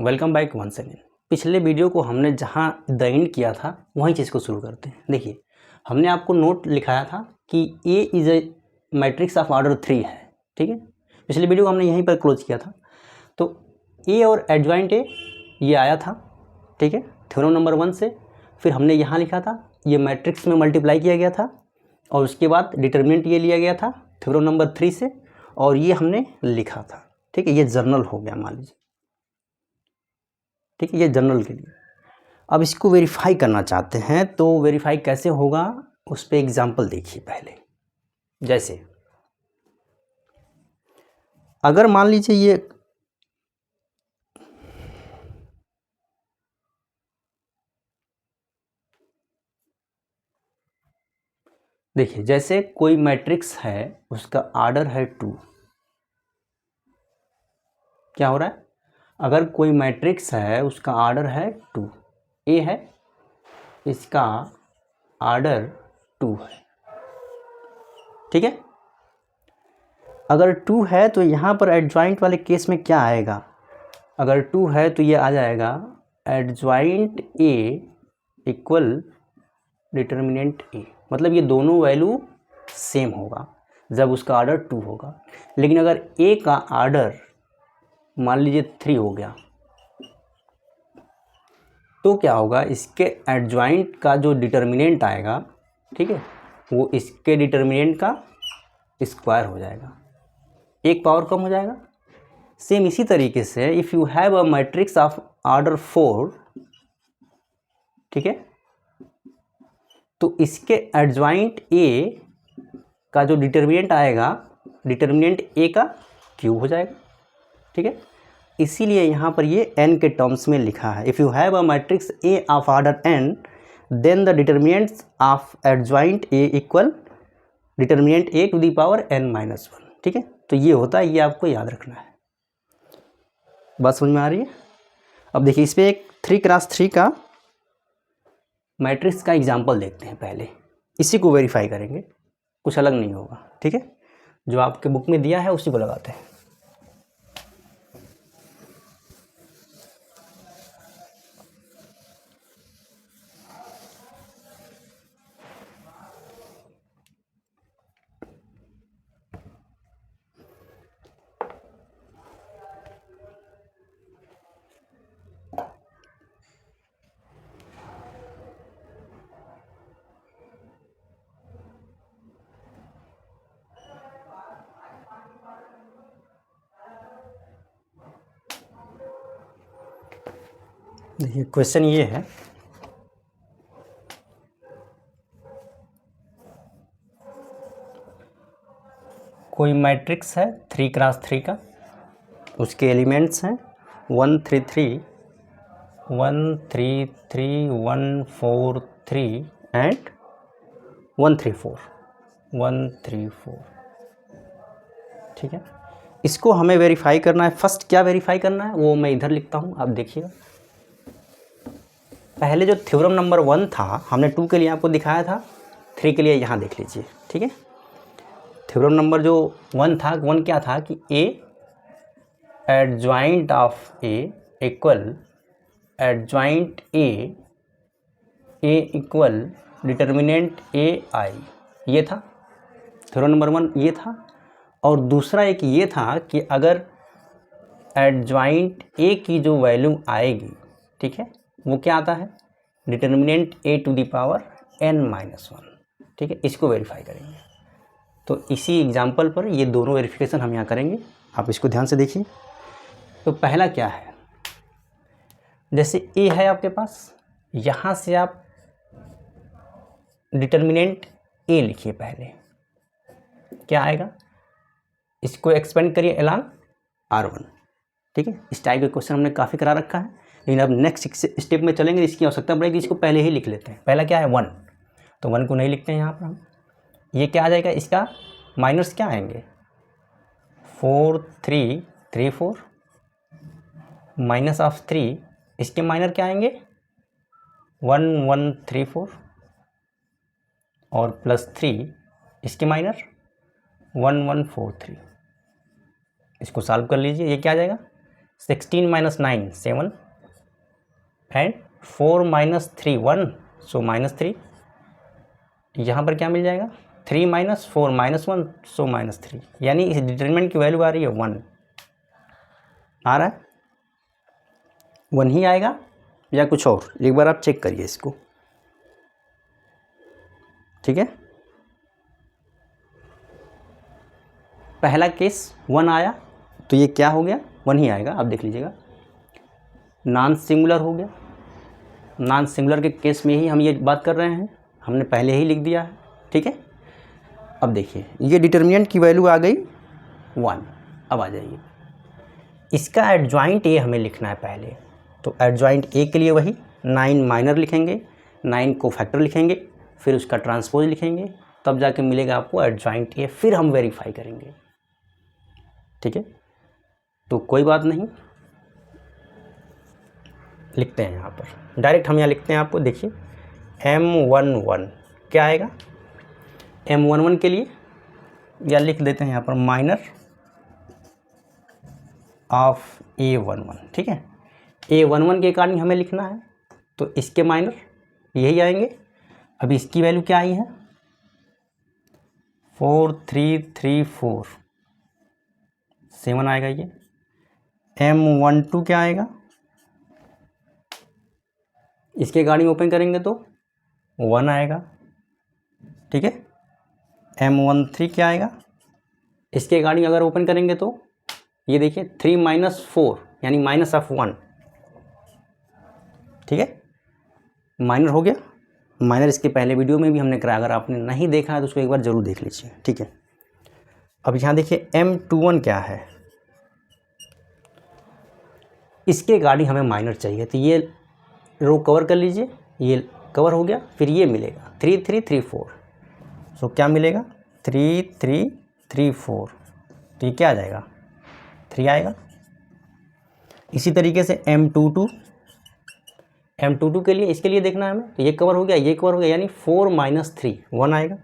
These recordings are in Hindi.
Welcome back once again. पिछले वीडियो को हमने जहाँ द एंड किया था वहीं चीज़ को शुरू करते हैं। देखिए, हमने आपको नोट लिखाया था कि A is a matrix of order 3 है, ठीक है। पिछले वीडियो को हमने यहीं पर क्लोज किया था। तो ए और एडजॉइंट ए ये आया था, ठीक है, थ्योरम नंबर 1 से। फिर हमने यहाँ लिखा था, ये मैट्रिक्स में मल्टीप्लाई किया गया था और उसके बाद डिटर्मिनेंट ये लिया गया था थ्योरम नंबर 3 से, और ये हमने लिखा था, ठीक है। ये जर्नल हो गया, मान लीजिए, ठीक है, ये जनरल के लिए। अब इसको वेरीफाई करना चाहते हैं तो वेरीफाई कैसे होगा उस पर एग्जाम्पल देखिए पहले। जैसे अगर मान लीजिए ये देखिए, जैसे कोई मैट्रिक्स है, उसका आर्डर है 2। क्या हो रहा है? अगर कोई मैट्रिक्स है, उसका आर्डर है 2, ए है, इसका आर्डर 2 है, ठीक है। अगर 2 है तो यहाँ पर एडजॉइंट वाले केस में क्या आएगा? अगर 2 है तो ये आ जाएगा एडजॉइंट ए इक्वल डिटर्मिनेंट ए, मतलब ये दोनों वैल्यू सेम होगा जब उसका आर्डर 2 होगा। लेकिन अगर ए का आर्डर मान लीजिए 3 हो गया तो क्या होगा? इसके एडजॉइंट का जो डिटर्मिनेंट आएगा, ठीक है, वो इसके डिटर्मिनेंट का स्क्वायर हो जाएगा, एक पावर कम हो जाएगा। सेम इसी तरीके से if you have a matrix of order 4, ठीक है, तो इसके एडजॉइंट ए का जो डिटर्मिनेंट आएगा, डिटर्मिनेंट ए का क्यूब हो जाएगा, ठीक है। इसीलिए यहाँ पर ये n के टर्म्स में लिखा है। If you have a matrix A of order n then the determinants of adjoint A equal determinant A to the power n-1, ठीक है। तो ये होता है, ये आपको याद रखना है। बात समझ में आ रही है? अब देखिए, इस पर एक 3x3 का मैट्रिक्स का एग्जाम्पल देखते हैं पहले, इसी को वेरीफाई करेंगे, कुछ अलग नहीं होगा, ठीक है। जो आपके बुक में दिया है उसी को लगाते हैं। देखिए, क्वेश्चन ये है, कोई मैट्रिक्स है 3x3 का, उसके एलिमेंट्स हैं 1 3 3 1 3 3 1 4 3 एंड 1 3 4 1 3 4, ठीक है। इसको हमें वेरीफाई करना है। फर्स्ट क्या वेरीफाई करना है वो मैं इधर लिखता हूँ, आप देखिएगा। पहले जो थ्योरम नंबर 1 था, हमने 2 के लिए आपको दिखाया था, 3 के लिए यहाँ देख लीजिए, ठीक है। थ्योरम नंबर जो 1 था, 1 क्या था कि A adjoint of A equal adjoint A equal determinant A I, ये था थ्योरम नंबर 1, ये था। और दूसरा एक ये था कि अगर एडजॉइंट ए की जो वैल्यू आएगी, ठीक है, वो क्या आता है? Determinant A to the power n-1, ठीक है। इसको वेरीफाई करेंगे। तो इसी एग्जांपल पर ये दोनों वेरिफिकेशन हम यहाँ करेंगे, आप इसको ध्यान से देखिए। तो पहला क्या है, जैसे ए है आपके पास, यहाँ से आप डिटर्मिनेंट ए लिखिए पहले, क्या आएगा? इसको एक्सपेंड करिए एलॉन्ग R1, ठीक है। इस टाइप के क्वेश्चन हमने काफ़ी करा रखा है, लेकिन अब नेक्स्ट स्टेप में चलेंगे, इसकी आवश्यकता पड़ेगी, इसको पहले ही लिख लेते हैं। पहला क्या है? 1, तो 1 को नहीं लिखते हैं यहाँ पर हम। ये क्या आ जाएगा? इसका माइनस क्या आएंगे? 4 3 3 4 माइनस ऑफ 3, इसके माइनर क्या आएंगे? 1 1 3 4 और प्लस 3, इसके माइनर 1 1 4 3। इसको सॉल्व कर लीजिए, ये क्या आ जाएगा? 16 माइनस 9 7 एंड 4 माइनस 3 1, सो -3। यहाँ पर क्या मिल जाएगा 3 माइनस 4 -1, सो -3। यानी इस डिटरमिनेंट की वैल्यू आ रही है 1। आ रहा है 1 ही आएगा या कुछ और, एक बार आप चेक करिए इसको। ठीक है, पहला केस 1 आया तो ये क्या हो गया 1 ही आएगा। आप देख लीजिएगा नॉन सिंगुलर हो गया। नॉन सिंगुलर के केस में ही हम ये बात कर रहे हैं, हमने पहले ही लिख दिया है। ठीक है, अब देखिए ये डिटरमिनेंट की वैल्यू आ गई 1। अब आ जाइए इसका एडजॉइंट ए हमें लिखना है पहले। तो एडजॉइंट ए के लिए वही 9 माइनर लिखेंगे, 9 को फैक्टर लिखेंगे, फिर उसका ट्रांसपोज लिखेंगे, तब जाके मिलेगा आपको एडजॉइंट ए। फिर हम वेरीफाई करेंगे। ठीक है, तो कोई बात नहीं, लिखते हैं यहाँ पर डायरेक्ट। हम यहाँ लिखते हैं, आपको देखिए M11 क्या आएगा। M11 के लिए या लिख देते हैं यहाँ पर माइनर ऑफ A11। ठीक है, A11 के अकॉर्डिंग हमें लिखना है, तो इसके माइनर यही आएंगे। अभी इसकी वैल्यू क्या आई है 4334 7 आएगा ये। M12 क्या आएगा, इसके अकॉर्डिंग ओपन करेंगे तो 1 आएगा। ठीक है, M13 क्या आएगा, इसके अकॉर्डिंग अगर ओपन करेंगे तो ये देखिए 3 माइनस 4 यानी माइनस ऑफ 1। ठीक है, माइनर हो गया। माइनर इसके पहले वीडियो में भी हमने कराया, अगर आपने नहीं देखा है तो उसको एक बार ज़रूर देख लीजिए। ठीक है, अब यहाँ देखिए M21 क्या है, इसके अकॉर्डिंग हमें माइनर चाहिए, तो ये रो कवर कर लीजिए, ये कवर हो गया। फिर ये मिलेगा 3334, सो क्या मिलेगा 3334, तो ये क्या आ जाएगा 3 आएगा। इसी तरीके से M22 के लिए, इसके लिए देखना है हमें, तो ये कवर हो गया, ये कवर हो गया, यानी 4 माइनस 3 1 आएगा।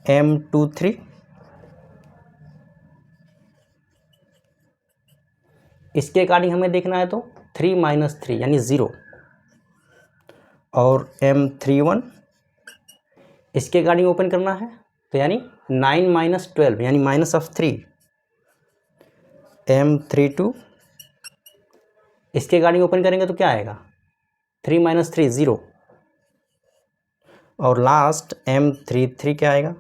M23 इसके अकॉर्डिंग हमें देखना है तो 3 माइनस 3 यानी 0। और M31 इसके अकॉर्डिंग ओपन करना है, तो यानी 9 माइनस 12 यानी माइनस ऑफ 3। M32 इसके अकॉर्डिंग ओपन करेंगे तो क्या आएगा 3 माइनस 3 0। और लास्ट M33 क्या आएगा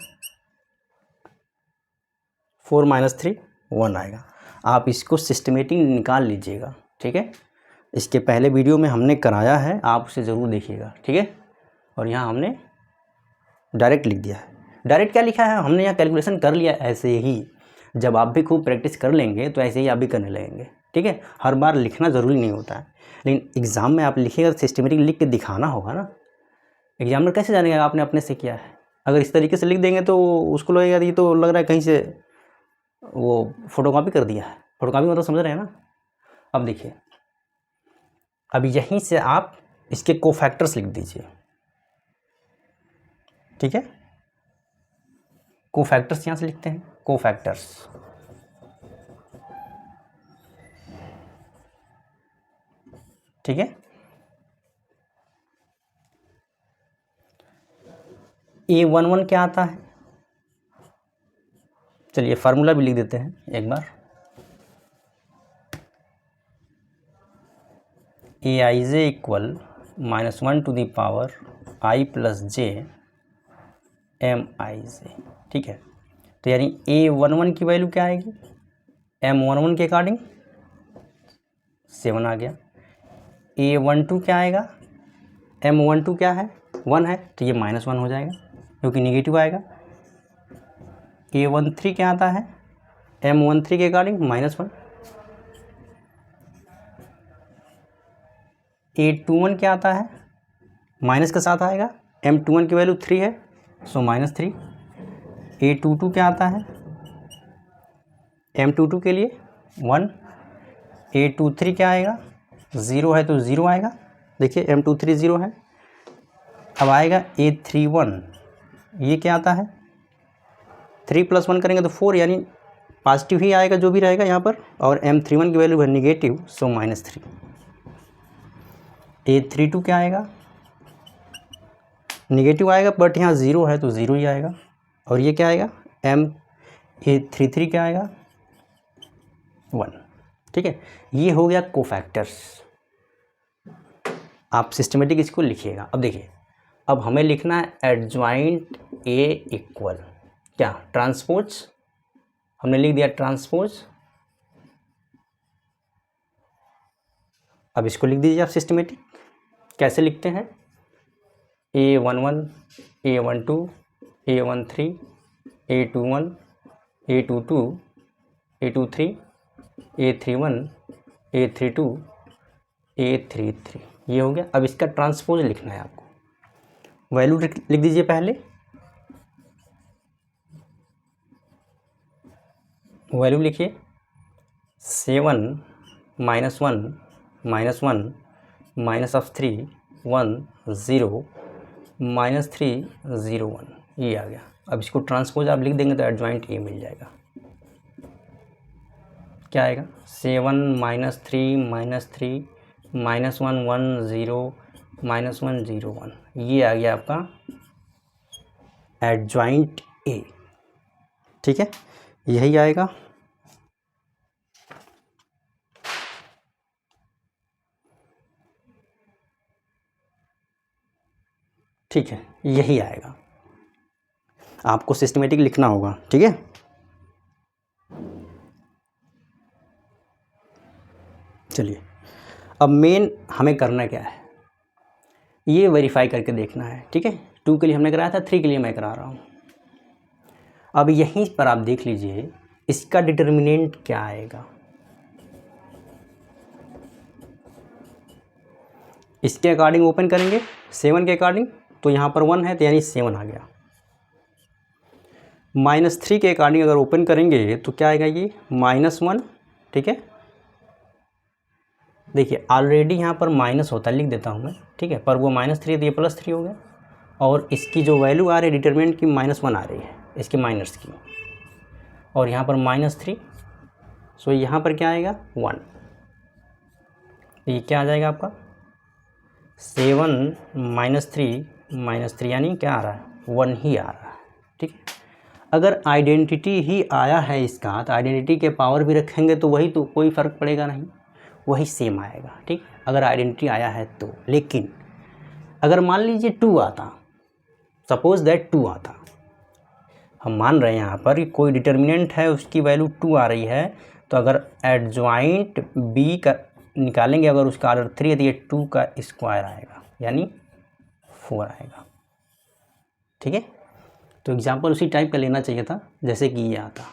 4 माइनस 3 1 आएगा। आप इसको सिस्टमेटिक निकाल लीजिएगा। ठीक है, इसके पहले वीडियो में हमने कराया है, आप उसे ज़रूर देखिएगा। ठीक है, और यहाँ हमने डायरेक्ट लिख दिया है। डायरेक्ट क्या लिखा है, हमने यहाँ कैलकुलेशन कर लिया ऐसे ही। जब आप भी खूब प्रैक्टिस कर लेंगे तो ऐसे ही आप भी करने लगेंगे। ठीक है, हर बार लिखना ज़रूरी नहीं होता है, लेकिन एग्ज़ाम में आप लिखिएगा तो सिस्टमेटिक लिख के दिखाना होगा ना। एग्जामिनर कैसे जानेगा आपने अपने से किया है। अगर इस तरीके से लिख देंगे तो उसको लगेगा ये तो लग रहा है कहीं से वो फोटोकॉपी कर दिया है। फोटोकॉपी मतलब समझ रहे हैं ना। अब देखिए, अब यहीं से आप इसके कोफैक्टर्स लिख दीजिए। ठीक है, कोफैक्टर्स यहाँ से लिखते हैं, कोफैक्टर्स। ठीक है, A11 क्या आता है, चलिए फार्मूला भी लिख देते हैं एक बार। Aij equal -1 to the power i plus j Mij। ठीक है, तो यानी A11 की वैल्यू क्या आएगी, M11 के अकॉर्डिंग 7 आ गया। A12 क्या आएगा, M12 क्या है 1 है, तो ये -1 हो जाएगा क्योंकि निगेटिव आएगा। A13 क्या आता है, M13 के अकॉर्डिंग -1। A21 क्या आता है, माइनस के साथ आएगा। M21 की वैल्यू 3 है, सो -3। A22 क्या आता है, M22 के लिए 1। A23 क्या आएगा, 0 है तो 0 आएगा। देखिए M23 0 है। अब आएगा A31, ये क्या आता है 3 + 1 करेंगे तो 4 यानी पॉजिटिव ही आएगा जो भी रहेगा यहाँ पर, और M31 की वैल्यू है नेगेटिव, सो -3। A32 क्या आएगा, नेगेटिव आएगा बट यहाँ 0 है तो 0 ही आएगा। और ये क्या आएगा, A33 क्या आएगा, 1। ठीक है, ये हो गया कोफैक्टर्स। आप सिस्टमेटिक इसको लिखिएगा। अब देखिए, अब हमें लिखना है एडजॉइंट A इक्वल क्या, ट्रांसपोज। हमने लिख दिया ट्रांसपोज। अब इसको लिख दीजिए आप सिस्टमेटिक। कैसे लिखते हैं, A11, A12, A13, A21, A22, A23, A31, A32, A33, ये हो गया। अब इसका ट्रांसपोज लिखना है आपको। वैल्यू लिख दीजिए पहले, वैल्यू लिखिए 7 -1 -1 -3 1 0 -3 0 1, ये आ गया। अब इसको ट्रांसपोज आप लिख देंगे तो एडजॉइंट A मिल जाएगा। क्या आएगा, 7 -3 -3 -1 1 0 -1 0 1, ये आ गया आपका एडजॉइंट A। ठीक है, यही आएगा। ठीक है, यही आएगा। आपको सिस्टमेटिक लिखना होगा। ठीक है, चलिए अब मेन हमें करना क्या है, ये वेरीफाई करके देखना है। ठीक है, 2 के लिए हमने कराया था, 3 के लिए मैं करा रहा हूँ। अब यहीं पर आप देख लीजिए इसका डिटर्मिनेंट क्या आएगा। इसके अकॉर्डिंग ओपन करेंगे 7 के अकॉर्डिंग, तो यहाँ पर 1 है तो यानी 7 आ गया। -3 के अकॉर्डिंग अगर ओपन करेंगे तो क्या आएगा, ये -1। ठीक है, देखिए ऑलरेडी यहाँ पर माइनस होता है, लिख देता हूँ मैं। ठीक है, पर वो -3 है तो ये +3 हो गया। और इसकी जो वैल्यू आ रही है डिटरमिनेंट की -1 आ रही है, इसके माइनस की, और यहाँ पर -3, सो यहाँ पर क्या आएगा 1। ये क्या आ जाएगा आपका 7 -3 यानी क्या आ रहा है, 1 ही आ रहा है। ठीक है, अगर आइडेंटिटी ही आया है इसका तो आइडेंटिटी के पावर भी रखेंगे तो वही, तो कोई फ़र्क पड़ेगा नहीं, वही सेम आएगा। ठीक, अगर आइडेंटिटी आया है तो। लेकिन अगर मान लीजिए 2 आता, सपोज दैट 2 आता, हम मान रहे हैं यहाँ पर कि कोई डिटर्मिनेंट है उसकी वैल्यू 2 आ रही है, तो अगर एडजॉइंट B का निकालेंगे, अगर उसका ऑर्डर 3 है तो ये 2 का स्क्वायर आएगा यानी 4 आएगा। ठीक है, तो एग्जाम्पल उसी टाइप का लेना चाहिए था जैसे कि ये आता।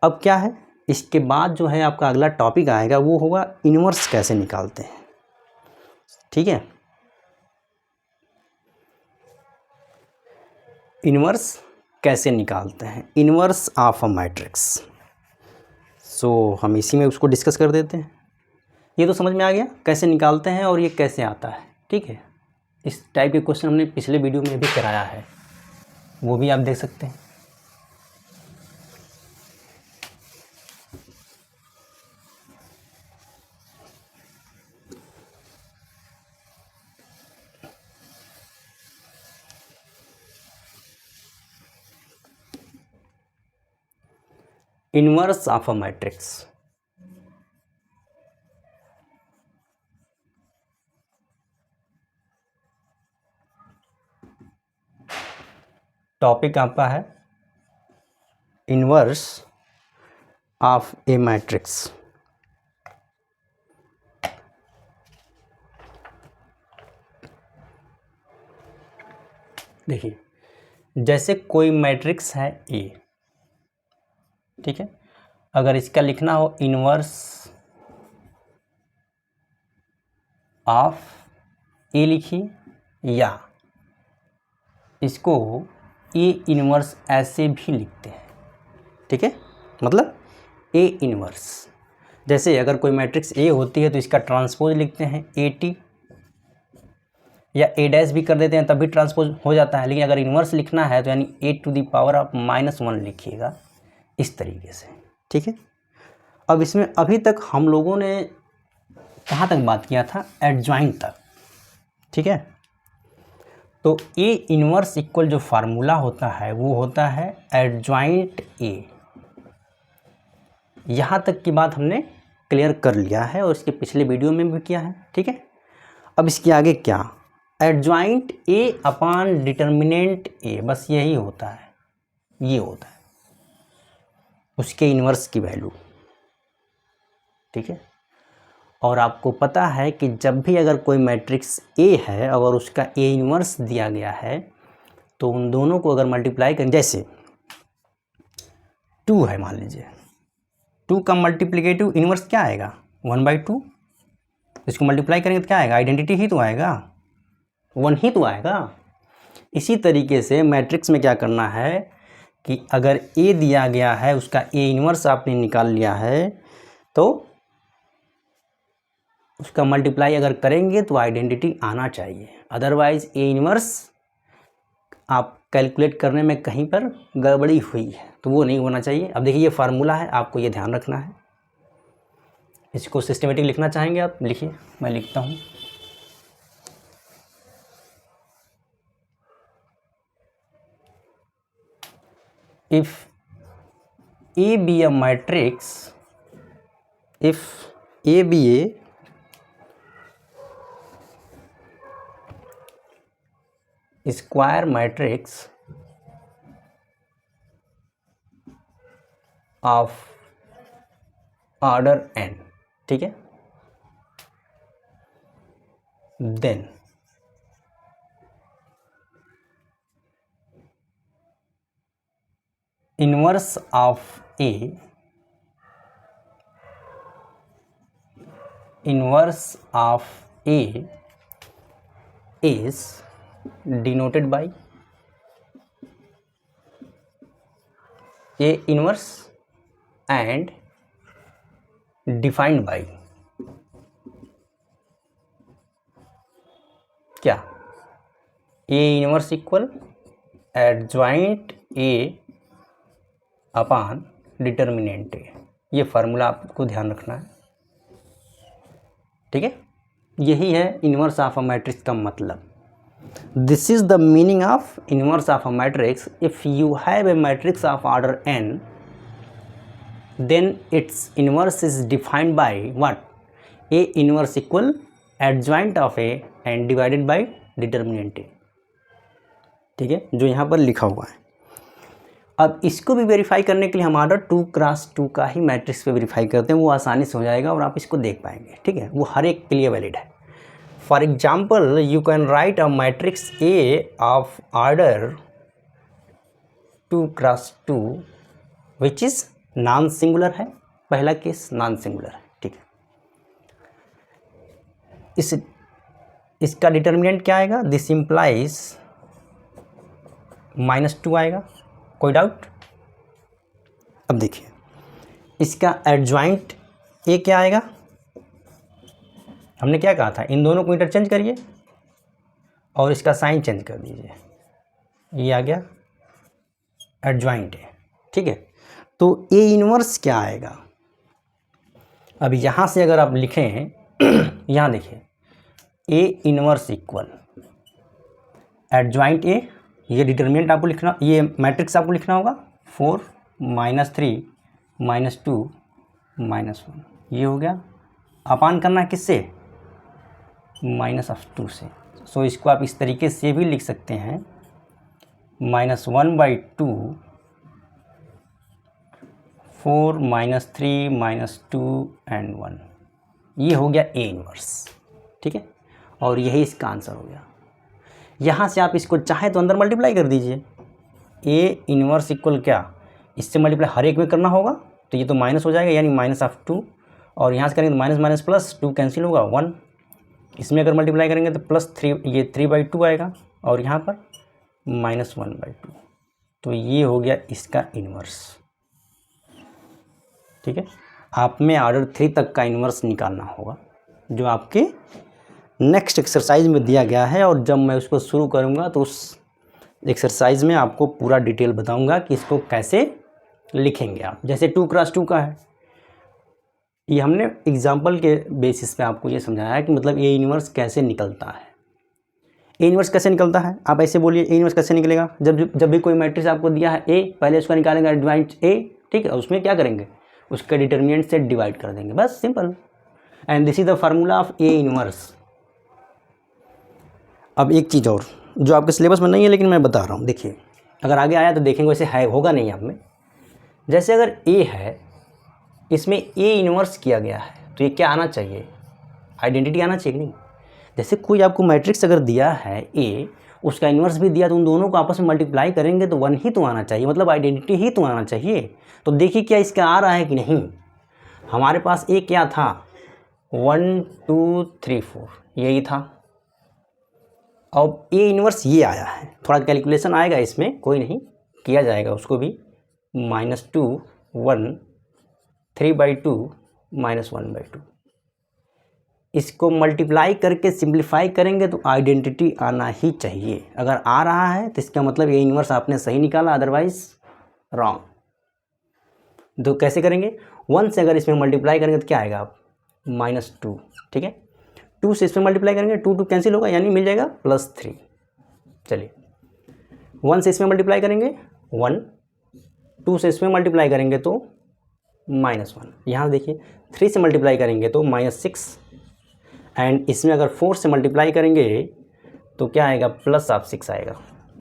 अब क्या है, इसके बाद जो है आपका अगला टॉपिक आएगा वो होगा इन्वर्स कैसे निकालते हैं। ठीक है, इन्वर्स कैसे निकालते हैं, इन्वर्स ऑफ अ मैट्रिक्स। सो हम इसी में उसको डिस्कस कर देते हैं। ये तो समझ में आ गया कैसे निकालते हैं और ये कैसे आता है। ठीक है, इस टाइप के क्वेश्चन हमने पिछले वीडियो में भी कराया है, वो भी आप देख सकते हैं। Inverse of a matrix, topic आपका है इन्वर्स ऑफ ए मैट्रिक्स। देखिए, जैसे कोई मैट्रिक्स है ए, ठीक है, अगर इसका लिखना हो इन्वर्स ऑफ ए लिखिए, या इसको ए इन्वर्स ऐसे भी लिखते हैं। ठीक है, मतलब ए इन्वर्स, जैसे अगर कोई मैट्रिक्स ए होती है तो इसका ट्रांसपोज लिखते हैं AT, या A' भी कर देते हैं तब भी ट्रांसपोज हो जाता है। लेकिन अगर इन्वर्स लिखना है तो यानी A⁻⁻1 लिखिएगा, इस तरीके से, ठीक है। अब इसमें अभी तक हम लोगों ने कहाँ तक बात किया था, एडजॉइंट तक, ठीक है। तो ए इनवर्स इक्वल जो फार्मूला होता है वो होता है एडजॉइंट ए। यहाँ तक की बात हमने क्लियर कर लिया है और इसके पिछले वीडियो में भी किया है, ठीक है। अब इसके आगे क्या, एडजॉइंट ए अपॉन डिटर्मिनेंट ए, बस यही होता है, ये होता है उसके इन्वर्स की वैल्यू, ठीक है। और आपको पता है कि जब भी अगर कोई मैट्रिक्स ए है अगर उसका ए इन्वर्स दिया गया है तो उन दोनों को अगर मल्टीप्लाई करें, जैसे 2 है मान लीजिए, 2 का मल्टीप्लिकेटिव इन्वर्स क्या आएगा, 1/2। इसको मल्टीप्लाई करेंगे तो क्या आएगा, आइडेंटिटी ही तो आएगा, 1 ही तो आएगा। इसी तरीके से मैट्रिक्स में क्या करना है कि अगर ए दिया गया है उसका ए इन्वर्स आपने निकाल लिया है तो उसका मल्टीप्लाई अगर करेंगे तो आइडेंटिटी आना चाहिए, अदरवाइज ए इन्वर्स आप कैलकुलेट करने में कहीं पर गड़बड़ी हुई है तो वो नहीं होना चाहिए। अब देखिए ये फार्मूला है, आपको ये ध्यान रखना है। इसको सिस्टमेटिक लिखना चाहेंगे आप, लिखिए, मैं लिखता हूँ। If A be a matrix, if A be a square matrix of order n, ठीक है, then inverse of A is denoted by A inverse and defined by क्या, A inverse equal adjoint A upon determinant A. ये फार्मूला आपको ध्यान रखना है, ठीक है। यही है इनवर्स ऑफ अ मैट्रिक्स का मतलब। This is the meaning of inverse of a matrix. If you have a matrix of order n then its inverse is defined by what, A inverse equal adjoint of A and divided by determinant A, ठीक है, जो यहाँ पर लिखा हुआ है। अब इसको भी वेरीफाई करने के लिए हम ऑर्डर 2x2 का ही मैट्रिक्स पे वेरीफाई करते हैं, वो आसानी से हो जाएगा और आप इसको देख पाएंगे, ठीक है। वो हर एक के लिए वैलिड है। For example you can write a matrix A of order 2x2 which is non singular है, पहला केस नॉन सिंगुलर है, ठीक है। इसका डिटर्मिनेंट क्या आएगा, दिस इम्प्लाइज -2 आएगा, कोई डाउट। अब देखिए इसका एडजॉइंट ए क्या आएगा, हमने क्या कहा था, इन दोनों को इंटरचेंज करिए और इसका साइन चेंज कर दीजिए, ये आ गया एडजॉइंट ए, ठीक है। तो ए इनवर्स क्या आएगा, अब यहाँ से अगर आप लिखें यहाँ देखिए ए इनवर्स इक्वल एडजॉइंट ए, ये डिटर्मिनेंट आपको लिखना, ये मैट्रिक्स आपको लिखना होगा 4 -3 -2 -1, ये हो गया। अपान करना है किससे, -2 से। सो इसको आप इस तरीके से भी लिख सकते हैं -1/2 4 -3 -2 एंड 1, ये हो गया ए इनवर्स, ठीक है। और यही इसका आंसर हो गया। यहाँ से आप इसको चाहे तो अंदर मल्टीप्लाई कर दीजिए, ए इनवर्स इक्वल क्या, इससे मल्टीप्लाई हर एक में करना होगा तो ये तो माइनस हो जाएगा, यानी -2, और यहाँ से करेंगे तो माइनस माइनस प्लस 2 कैंसिल होगा 1, इसमें अगर मल्टीप्लाई करेंगे तो +3, ये 3/2 आएगा और यहाँ पर -1/2, तो ये हो गया इसका इन्वर्स, ठीक है। आप में ऑर्डर 3 तक का इन्वर्स निकालना होगा जो आपके नेक्स्ट एक्सरसाइज में दिया गया है, और जब मैं उसको शुरू करूँगा तो उस एक्सरसाइज में आपको पूरा डिटेल बताऊँगा कि इसको कैसे लिखेंगे आप, जैसे 2x2 का है। ये हमने एग्जाम्पल के बेसिस पे आपको ये समझाया है कि मतलब ए इन्वर्स कैसे निकलता है। ए इन्वर्स कैसे निकलता है, आप ऐसे बोलिए ए इन्वर्स कैसे निकलेगा। जब भी कोई मैट्रिक्स आपको दिया है ए, पहले उसका निकालेंगे एडजॉइंट ए, ठीक है, उसमें क्या करेंगे, उसके डिटर्मिनेंट से डिवाइड कर देंगे, बस simple. And this is the formula of A inverse. अब एक चीज़ और जो आपके सिलेबस में नहीं है लेकिन मैं बता रहा हूँ, देखिए अगर आगे आया तो देखेंगे, वैसे है होगा नहीं आप में। जैसे अगर ए है, इसमें ए इन्वर्स किया गया है तो ये क्या आना चाहिए, आइडेंटिटी आना चाहिए नहीं। जैसे कोई आपको मैट्रिक्स अगर दिया है ए, उसका इन्वर्स भी दिया, तो उन दोनों को आपस में मल्टीप्लाई करेंगे तो 1 ही तो आना चाहिए, मतलब आइडेंटिटी ही तो आना चाहिए। तो देखिए क्या इसका आ रहा है कि नहीं। हमारे पास ए क्या था, 1 2 3 4 यही था। अब ए इन्वर्स ये आया है, थोड़ा कैलकुलेशन आएगा इसमें, कोई नहीं, किया जाएगा उसको भी। -2 1 3/2 -1/2, इसको मल्टीप्लाई करके सिंप्लीफाई करेंगे तो आइडेंटिटी आना ही चाहिए। अगर आ रहा है तो इसका मतलब ए इन्वर्स आपने सही निकाला, अदरवाइज रॉन्ग। तो कैसे करेंगे, 1 से अगर इसमें मल्टीप्लाई करेंगे तो क्या आएगा आप, -2, ठीक है। 2 से इसमें मल्टीप्लाई करेंगे, 2 2 कैंसिल होगा, यानी मिल जाएगा +3। चलिए 1 से इसमें मल्टीप्लाई करेंगे 1, 2 से इसमें मल्टीप्लाई करेंगे तो -1। यहाँ देखिए 3 से मल्टीप्लाई करेंगे तो -6, एंड इसमें अगर 4 से मल्टीप्लाई करेंगे तो क्या आएगा, +6 आएगा।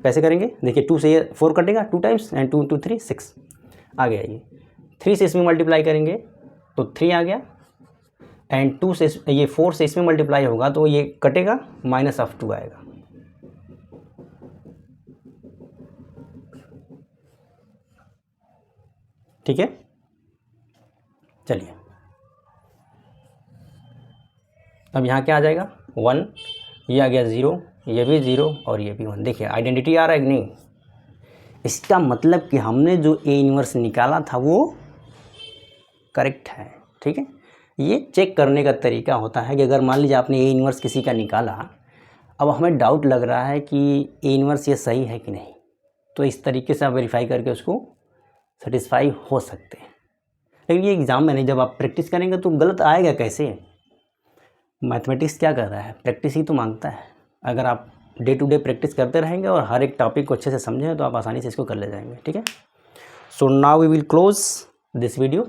कैसे करेंगे, देखिए 2 से ये 4 कटेगा 2 टाइम्स, एंड 2 × 3 6 आ गया। ये 3 से इसमें मल्टीप्लाई करेंगे तो 3 आ गया, एंड 2 से ये 4 से इसमें मल्टीप्लाई होगा तो ये कटेगा, -2 आएगा। ठीक है, चलिए अब यहाँ क्या आ जाएगा, 1, ये आ गया 0, ये भी 0 और ये भी 1। देखिए आइडेंटिटी आ रहा है कि नहीं। इसका मतलब कि हमने जो ए इन्वर्स निकाला था वो करेक्ट है, ठीक है। ये चेक करने का तरीका होता है कि अगर मान लीजिए आपने ए इन्वर्स किसी का निकाला, अब हमें डाउट लग रहा है कि ए इन्वर्स ये सही है कि नहीं, तो इस तरीके से आप वेरीफाई करके उसको सेटिस्फाई हो सकते हैं। लेकिन ये एग्ज़ाम में नहीं, जब आप प्रैक्टिस करेंगे तो गलत आएगा कैसे। मैथमेटिक्स क्या कर रहा है, प्रैक्टिस ही तो मांगता है। अगर आप डे टू डे प्रैक्टिस करते रहेंगे और हर एक टॉपिक को अच्छे से समझें तो आप आसानी से इसको कर ले जाएंगे, ठीक है। So now we will close this video,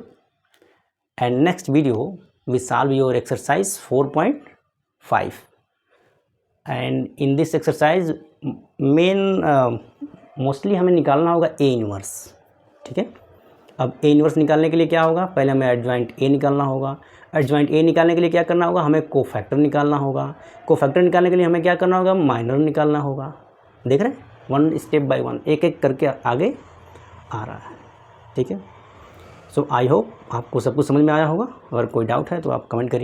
and next video we solve your exercise 4.5, and in this exercise मेन मोस्टली हमें निकालना होगा ए इन्वर्स, ठीक है। अब ए इन्वर्स निकालने के लिए क्या होगा, पहले हमें एडजॉइंट ए निकालना होगा। एडजॉइंट ए निकालने के लिए क्या करना होगा, हमें कोफैक्टर निकालना होगा। कोफैक्टर निकालने के लिए हमें क्या करना होगा, माइनर निकालना होगा। देख रहे हैं, 1 स्टेप बाय 1, एक एक करके आगे आ रहा है, ठीक है। सो आई होप आपको सब कुछ समझ में आया होगा। अगर कोई डाउट है तो आप कमेंट करिए।